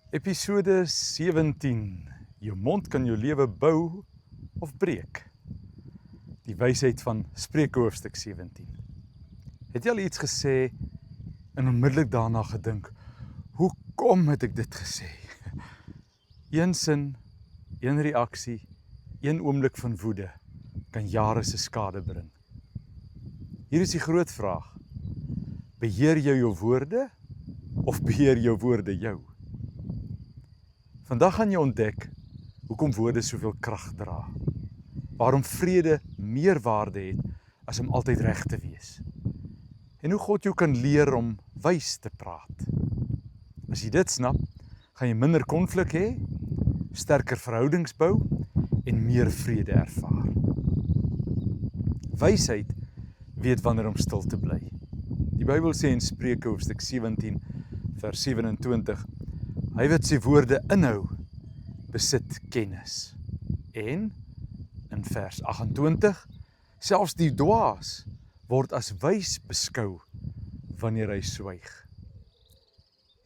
Episode 17. Jou mond kan jou lewe bou of breek. Die wysheid van Spreuke hoofstuk 17. Het jy al iets gesê en onmiddellik daarna gedink, hoekom het ek dit gesê? Een sin, een reaksie, een oomblik van woede kan jare se skade bring. Hier is die groot vraag. Beheer jy jou woorde of beheer jou woorde jou? Vandag gaan jy ontdek hoekom woorde soveel krag dra. Waarom vrede meer waarde het as om altyd reg te wees. En hoe God jou kan leer om wys te praat. As jy dit snap, gaan jy minder konflik hê, sterker verhoudings bou en meer vrede ervaar. Wysheid weet wanneer om stil te bly. Die Bybel sê in Spreuke hoofstuk 17 vers 27, hy wat sy woorde inhou, besit kennis. En in vers 28, selfs die dwaas word as wys beskou wanneer hy swyg.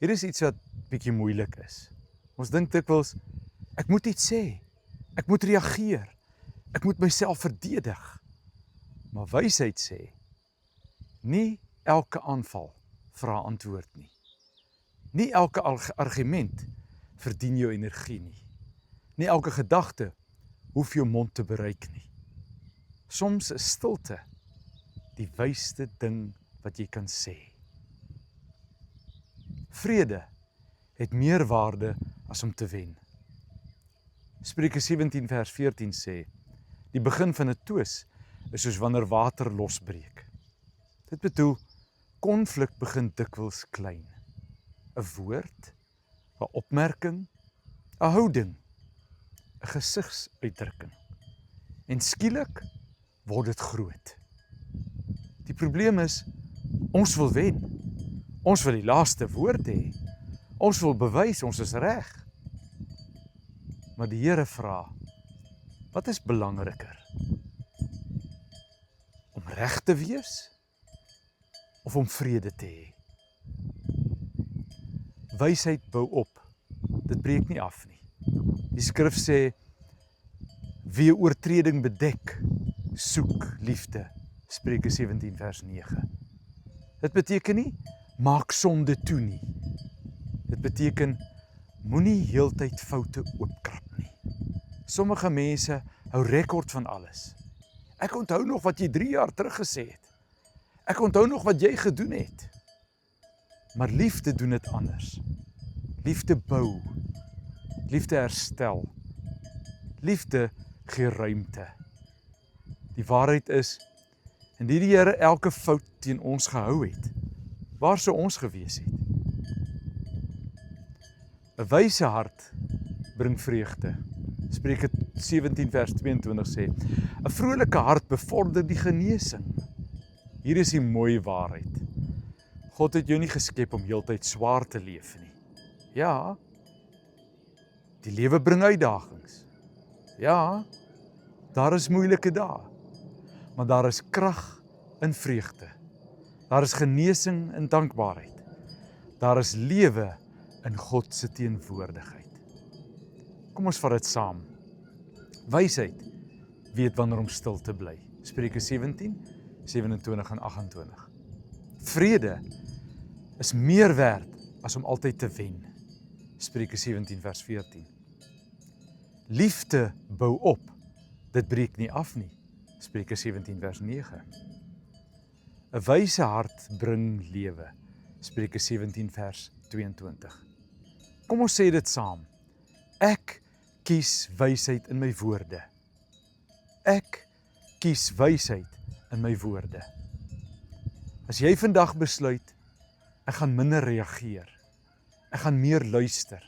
Hier is iets wat bietjie moeilik is. Ons dink dikwels, ek moet iets sê, ek moet reageer, ek moet myself verdedig. Maar wysheid sê, nie elke aanval vra antwoord nie. Nie elke argument verdien jou energie nie. Nie elke gedagte hoef jou mond te bereik nie. Soms is stilte die wysste ding wat jy kan sê. Vrede het meer waarde as om te wen. Spreuke 17 vers 14 sê, die begin van 'n twis is soos wanneer water losbreek. Dit bedoel, konflik begin dikwels klein. 'n woord, 'n opmerking, 'n houding, 'n gesigsuitdrukking. En skielik word dit groot. Die probleem is, ons wil wen. Ons wil die laaste woord hê. Ons wil bewys, ons is reg. Maar die Here vra, wat is belangriker? Om reg te wees? Of om vrede te hê? Wysheid bou op, dit breek nie af nie. Die skrif sê, wie 'n oortreding bedek, soek liefde. Spreuke 17 vers 9. Dit beteken nie, maak sonde toe nie. Dit beteken, moenie heeltyd foute oopkrap nie. Sommige mense hou rekord van alles. Ek onthou nog wat jy 3 jaar terug gesê het. Ek onthou nog wat jy gedoen het. Maar liefde doen dit anders. Liefde bou. Liefde herstel. Liefde gee ruimte. Die waarheid is, indien die Here elke fout teen ons gehou het, waar sou ons gewees het? 'n wyse hart bring vreugde. Spreuke 17 vers 22 sê, 'n vrolike hart bevorder die genesing. Hier is die mooi waarheid. God het jou nie geskep om heeltyd swaar te leef nie. Ja, die lewe bring uitdagings. Ja, daar is moeilike dae. Maar daar is krag in vreugde. Daar is genesing in dankbaarheid. Daar is lewe in God se teenwoordigheid. Kom ons vat dit saam. Wysheid weet wanneer om stil te bly. Spreuke 17, 27 en 28. Vrede is meer werd as om altyd te wen. Spreuke 17 vers 14. Liefde bou op, dit breek nie af nie. Spreuke 17 vers 9. 'n wyse hart bring lewe. Spreuke 17 vers 22. Kom ons sê dit saam. Ek kies wysheid in my woorde. Ek kies wysheid in my woorde. As jy vandag besluit, ek gaan minder reageer, ek gaan meer luister,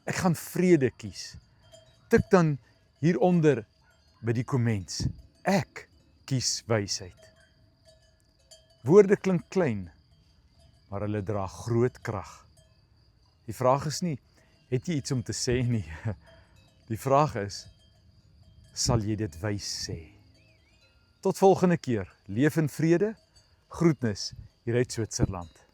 ek gaan vrede kies, tik dan hieronder by die komments, ek kies wysheid. Woorde klink klein, maar hulle dra groot krag. Die vraag is nie, het jy iets om te sê nie? Die vraag is, sal jy dit wys sê? Tot volgende keer, leef in vrede, groetnis hier uit Switserland.